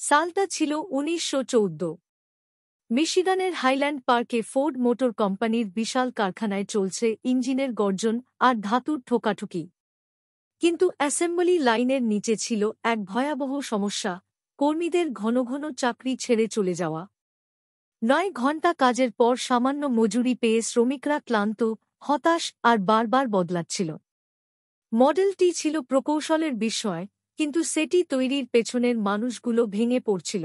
সালটা ছিল ১৯১৪। মিশিগানের হাইল্যান্ড পার্কে ফোর্ড মোটর কোম্পানির বিশাল কারখানায় চলছে ইঞ্জিনের গর্জন আর ধাতুর ঠোকাঠুকি। কিন্তু অ্যাসেম্বলি লাইনের নিচে ছিল এক ভয়াবহ সমস্যা, কর্মীদের ঘন ঘন চাকরি ছেড়ে চলে যাওয়া। ৯ ঘণ্টা কাজের পর সামান্য মজুরি পেয়ে শ্রমিকরা ক্লান্ত, হতাশ আর বারবার বদলাচ্ছিল। মডেলটি ছিল প্রকৌশলের বিস্ময়, কিন্তু সেটি তৈরির পেছনের মানুষগুলো ভেঙে পড়ছিল।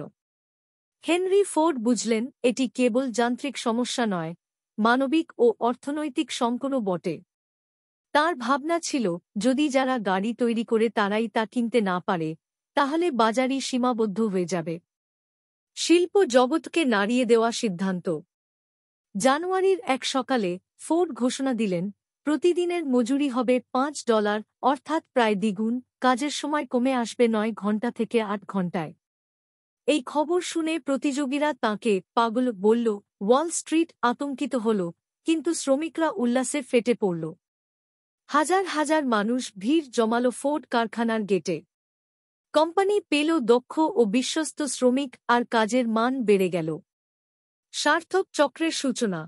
হেনরি ফোর্ড বুঝলেন এটি কেবল যান্ত্রিক সমস্যা নয়, মানবিক ও অর্থনৈতিক সংকটও বটে। তার ভাবনা ছিল, যদি যারা গাড়ি তৈরি করে তারাই তা কিনতে না পারে, তাহলে বাজারই সীমাবদ্ধ হয়ে যাবে। শিল্প জগৎকে নাড়িয়ে দেওয়া সিদ্ধান্ত। জানুয়ারির এক সকালে ফোর্ড ঘোষণা দিলেন, প্রতিদিনের মজুরি হবে $5, অর্থাৎ প্রায় দ্বিগুণ। কাজের সময় কমে আসবে ৯ ঘণ্টা থেকে ৮ ঘণ্টায়। এই খবর শুনে প্রতিযোগীরা তাঁকে পাগল বলল, ওয়াল স্ট্রিট আতঙ্কিত হল, কিন্তু শ্রমিকরা উল্লাসে ফেটে পড়ল। হাজার হাজার মানুষ ভিড় জমাল ফোর্ড কারখানার গেটে। কোম্পানি পেল দক্ষ ও বিশ্বস্ত শ্রমিক আর কাজের মান বেড়ে গেল। সার্থক চক্রের সূচনা।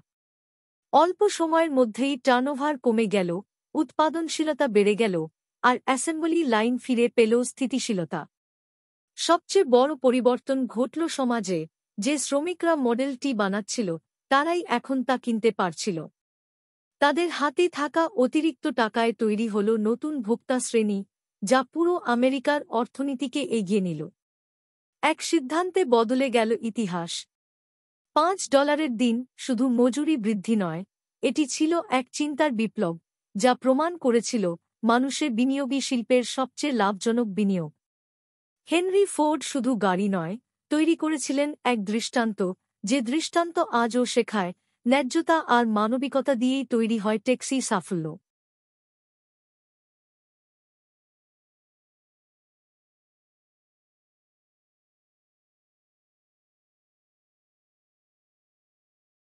অল্প সময়ের মধ্যেই টার্নওভার কমে গেল, উৎপাদনশীলতা বেড়ে গেল, আর অ্যাসেম্বলি লাইন ফিরে পেল স্থিতিশীলতা। সবচেয়ে বড় পরিবর্তন ঘটল সমাজে। যে শ্রমিকরা মডেলটি বানাচ্ছিল, তারাই এখন তা কিনতে পারছিল। তাদের হাতে থাকা অতিরিক্ত টাকায় তৈরি হল নতুন ভোক্তা শ্রেণী, যা পুরো আমেরিকার অর্থনীতিকে এগিয়ে নিল। এক সিদ্ধান্তে বদলে গেল ইতিহাস। $5 দিন শুধু মজুরি বৃদ্ধি নয়, এটি ছিল এক চিন্তার বিপ্লব, যা প্রমাণ করেছিল মানুষের বিনিয়োগই শিল্পের সবচেয়ে লাভজনক বিনিয়োগ। হেনরি ফোর্ড শুধু গাড়ি নয়, তৈরি করেছিলেন এক দৃষ্টান্ত, যে দৃষ্টান্ত আজও শেখায়, ন্যায্যতা আর মানবিকতা দিয়েই তৈরি হয় টেকসই সাফল্য।